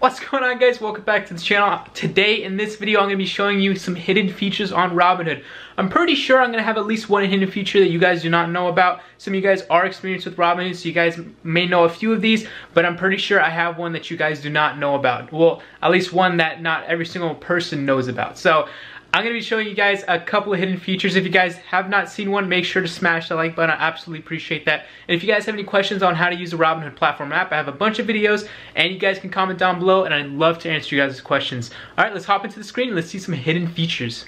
What's going on, guys? Welcome back to the channel. Today in this video I'm going to be showing you some hidden features on Robinhood. I'm pretty sure I'm going to have at least one hidden feature that you guys do not know about. Some of you guys are experienced with Robinhood, so you guys may know a few of these, but I'm pretty sure I have one that you guys do not know about. Well, at least one that not every single person knows about. So I'm going to be showing you guys a couple of hidden features. If you guys have not seen one, make sure to smash the like button. I absolutely appreciate that. And if you guys have any questions on how to use the Robinhood platform app, I have a bunch of videos and you guys can comment down below and I'd love to answer you guys' questions. Alright, let's hop into the screen and let's see some hidden features.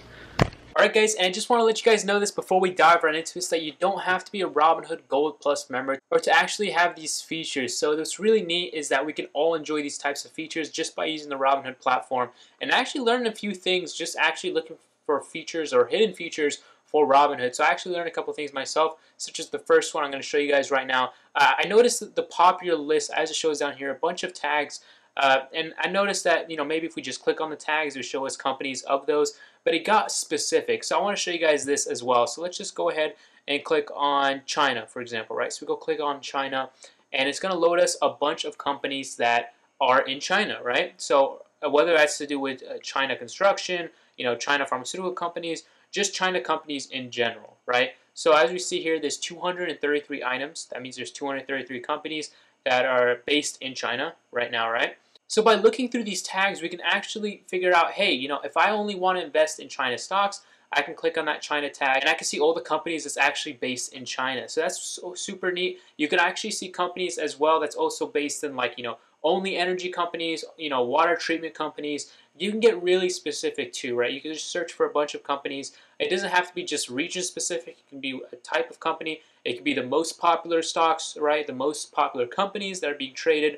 Alright guys, and I just want to let you guys know this before we dive right into this, that you don't have to be a Robinhood Gold Plus member or to actually have these features. So what's really neat is that we can all enjoy these types of features just by using the Robinhood platform and actually learn a few things, just actually looking for features or hidden features for Robinhood. So I actually learned a couple things myself, such as the first one I'm going to show you guys right now. I noticed that the popular list, as it shows down here, a bunch of tags, and I noticed that, you know, maybe if we just click on the tags, it would show us companies of those, but it got specific. So I want to show you guys this as well. So let's just go ahead and click on China, for example, right? So we go click on China, and it's going to load us a bunch of companies that are in China, right? So whether that's to do with China construction, you know, China pharmaceutical companies, just China companies in general, right? So as we see here, there's 233 items. That means there's 233 companies that are based in China right now, right? So by looking through these tags, we can actually figure out, hey, you know, if I only want to invest in China stocks, I can click on that China tag and I can see all the companies that's actually based in China. So that's so super neat. You can actually see companies as well that's also based in, like, you know, only energy companies, you know, water treatment companies. You can get really specific too, right? You can just search for a bunch of companies. It doesn't have to be just region specific. It can be a type of company. It can be the most popular stocks, right? The most popular companies that are being traded.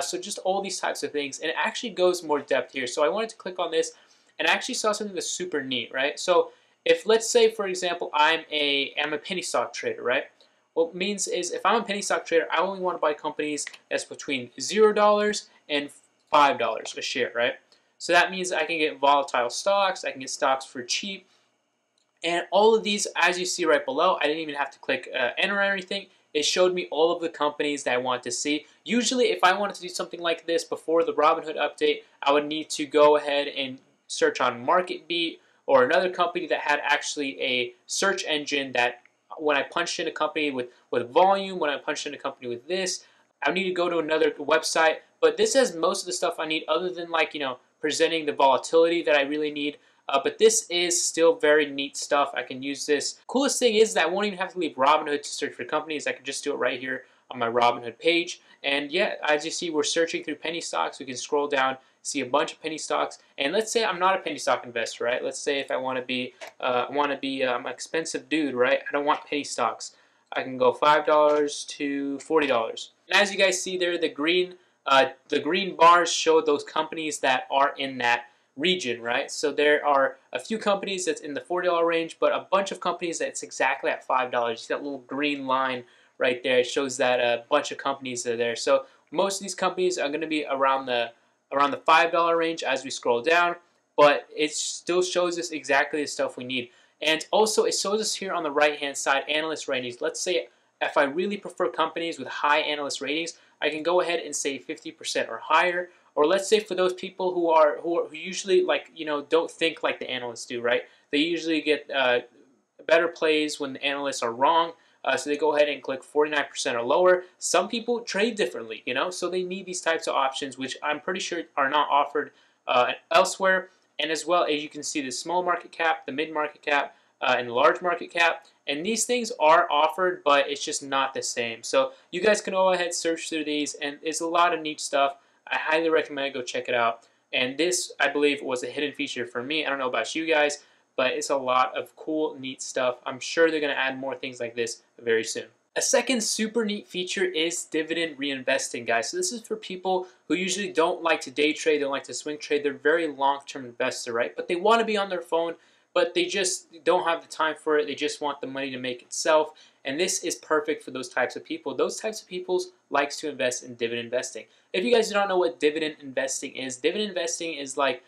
So just all these types of things. And it actually goes more depth here. So I wanted to click on this and I actually saw something that's super neat, right? So if, let's say, for example, I'm a penny stock trader, right? What it means is if I'm a penny stock trader, I only want to buy companies that's between $0 and $5 a share, right? So that means I can get volatile stocks, I can get stocks for cheap, and all of these, as you see right below, I didn't even have to click enter or anything. It showed me all of the companies that I want to see. Usually, if I wanted to do something like this before the Robinhood update, I would need to go ahead and search on MarketBeat or another company that had actually a search engine that when I punched in a company with volume, when I punched in a company with this, I need to go to another website. But this has most of the stuff I need other than, like, you know, presenting the volatility that I really need. But this is still very neat stuff. I can use this. Coolest thing is that I won't even have to leave Robinhood to search for companies. I can just do it right here on my Robinhood page. And yeah, as you see, we're searching through penny stocks. We can scroll down, see a bunch of penny stocks. And let's say I'm not a penny stock investor, right? Let's say if I want to be, I'm an expensive dude, right? I don't want penny stocks. I can go $5 to $40. And as you guys see there, the green bars show those companies that are in that region, right? So there are a few companies that's in the $40 range, but a bunch of companies that's exactly at $5. You see that little green line right there? It shows that a bunch of companies are there. So most of these companies are going to be around the $5 range as we scroll down, but it still shows us exactly the stuff we need. And also it shows us here on the right hand side analyst ratings. Let's say if I really prefer companies with high analyst ratings, I can go ahead and say 50% or higher. Or let's say for those people who usually, like, you know, don't think like the analysts do, right? They usually get better plays when the analysts are wrong. So they go ahead and click 49% or lower. Some people trade differently, you know, so they need these types of options, which I'm pretty sure are not offered elsewhere. And as well, as you can see, the small market cap, the mid market cap, and the large market cap. And these things are offered, but it's just not the same. So you guys can go ahead, search through these, and it's a lot of neat stuff. I highly recommend go check it out. And this, I believe, was a hidden feature for me. I don't know about you guys, but it's a lot of cool, neat stuff. I'm sure they're going to add more things like this very soon. A second super neat feature is dividend reinvesting, guys. So this is for people who usually don't like to day trade, don't like to swing trade. They're very long-term investor, right? But they want to be on their phone, but they just don't have the time for it. They just want the money to make itself. And this is perfect for those types of people. Those types of people likes to invest in dividend investing. If you guys do not know what dividend investing is like,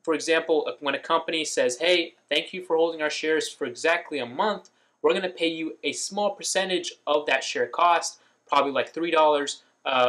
for example, when a company says, hey, thank you for holding our shares for exactly a month, we're going to pay you a small percentage of that share cost, probably like $3,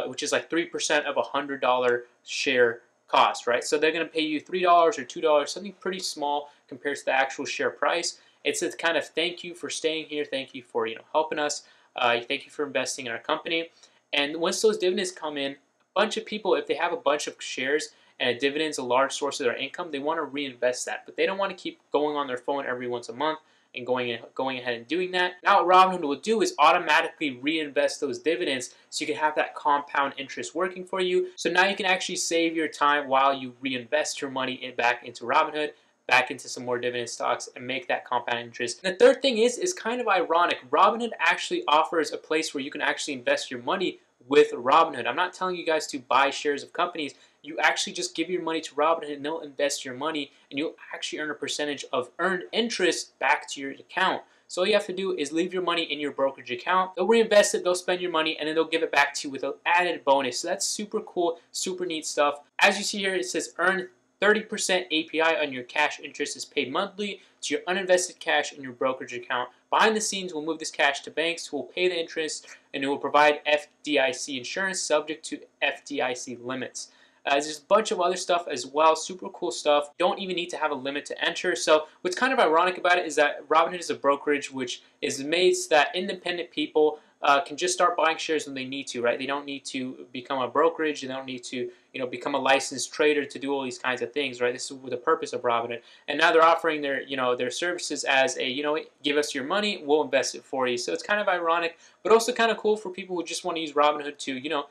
which is like 3% of a $100 share cost, right? So they're going to pay you $3 or $2, something pretty small compared to the actual share price. It's a kind of thank you for staying here, thank you for helping us, thank you for investing in our company. And once those dividends come in, a bunch of people, if they have a bunch of shares and a dividend is a large source of their income, they want to reinvest that, but they don't want to keep going on their phone every once a month and going ahead and doing that. Now what Robinhood will do is automatically reinvest those dividends so you can have that compound interest working for you. So now you can actually save your time while you reinvest your money back into Robinhood, back into some more dividend stocks, and make that compound interest. And the third thing is kind of ironic. Robinhood actually offers a place where you can actually invest your money with Robinhood. I'm not telling you guys to buy shares of companies. You actually just give your money to Robinhood and they'll invest your money and you'll actually earn a percentage of earned interest back to your account. So all you have to do is leave your money in your brokerage account. They'll reinvest it, they'll spend your money, and then they'll give it back to you with an added bonus. So that's super cool, super neat stuff. As you see here, it says earn 30% API on your cash interest is paid monthly to your uninvested cash in your brokerage account. Behind the scenes, we'll move this cash to banks who will pay the interest and who will provide FDIC insurance subject to FDIC limits. There's a bunch of other stuff as well, super cool stuff. Don't even need to have a limit to enter. So what's kind of ironic about it is that Robinhood is a brokerage which is made so that independent people can just start buying shares when they need to, right? They don't need to become a brokerage. They don't need to, become a licensed trader to do all these kinds of things, right? This is the purpose of Robinhood. And now they're offering their, their services as a, give us your money, we'll invest it for you. So it's kind of ironic, but also kind of cool for people who just want to use Robinhood to,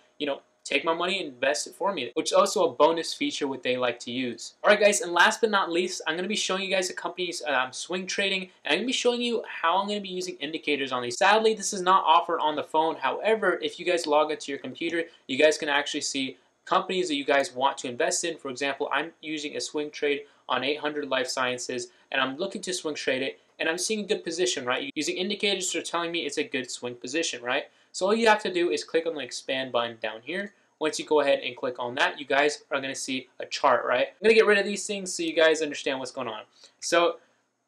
take my money and invest it for me, which is also a bonus feature what they like to use. Alright guys, and last but not least, I'm going to be showing you guys the companies I'm swing trading, and I'm going to be showing you how I'm going to be using indicators on these. Sadly, this is not offered on the phone. However, if you guys log into your computer, you guys can actually see companies that you guys want to invest in. For example, I'm using a swing trade on 800 Life Sciences, and I'm looking to swing trade it, and I'm seeing a good position, right? Using indicators are telling me it's a good swing position, right? So all you have to do is click on the expand button down here. Once you go ahead and click on that, you guys are going to see a chart, right? I'm going to get rid of these things so you guys understand what's going on. So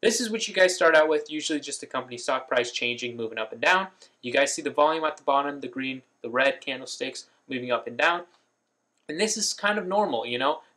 this is what you guys start out with, usually just the company stock price changing, moving up and down. You guys see the volume at the bottom, the green, the red candlesticks moving up and down. And this is kind of normal,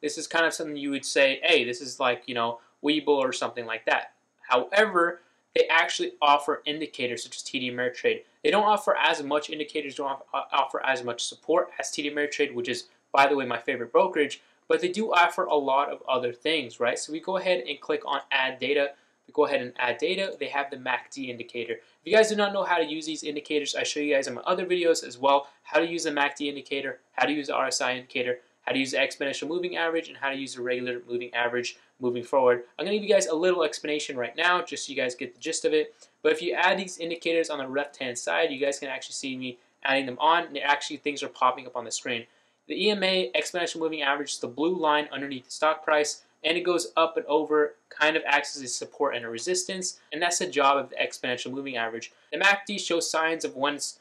This is kind of something you would say, hey, this is like, Webull or something like that. However, they actually offer indicators such as TD Ameritrade. They don't offer as much indicators, don't offer as much support as TD Ameritrade, which is, by the way, my favorite brokerage, but they do offer a lot of other things, right? So we go ahead and click on Add Data. We go ahead and add data. They have the MACD indicator. If you guys do not know how to use these indicators, I show you guys in my other videos as well, how to use the MACD indicator, how to use the RSI indicator, how to use the exponential moving average, and how to use the regular moving average moving forward. I'm going to give you guys a little explanation right now just so you guys get the gist of it. But if you add these indicators on the left-hand side, you guys can actually see me adding them on, and actually things are popping up on the screen. The EMA, exponential moving average, is the blue line underneath the stock price, and it goes up and over, kind of acts as a support and a resistance, and that's the job of the exponential moving average. The MACD shows signs of when it's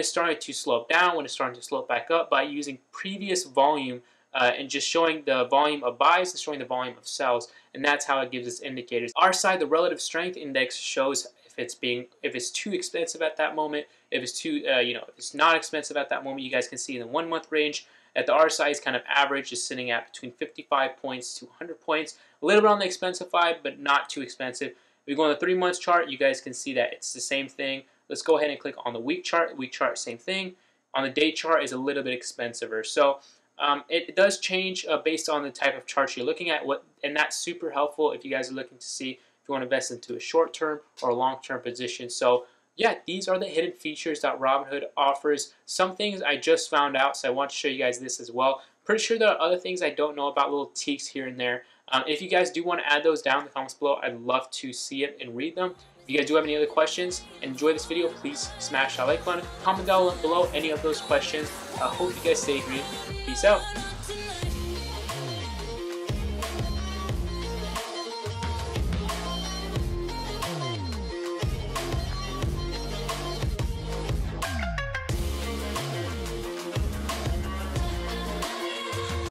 starting to slope down, when it's starting to slope back up by using previous volume and just showing the volume of buys and showing the volume of sells, and that's how it gives us indicators. Our side, the relative strength index, shows if it's too expensive at that moment, if it's too if it's not expensive at that moment. You guys can see in the 1 month range at the RSI is kind of average, is sitting at between 55 points to 100 points. A little bit on the expensive side, but not too expensive. If we go on the 3 month chart, you guys can see that it's the same thing. Let's go ahead and click on the week chart. Week chart, same thing. On the day chart is a little bit expensiver. So it does change based on the type of chart you're looking at, and that's super helpful if you guys are looking to see if you want to invest into a short-term or a long-term position. So yeah, these are the hidden features that Robinhood offers. Some things I just found out, so I want to show you guys this as well. Pretty sure there are other things I don't know about, little tweaks here and there. If you guys do want to add those down in the comments below, I'd love to see it and read them. If you guys do have any other questions and enjoy this video, please smash that like button. Comment down below any of those questions. I hope you guys stay green. Peace out.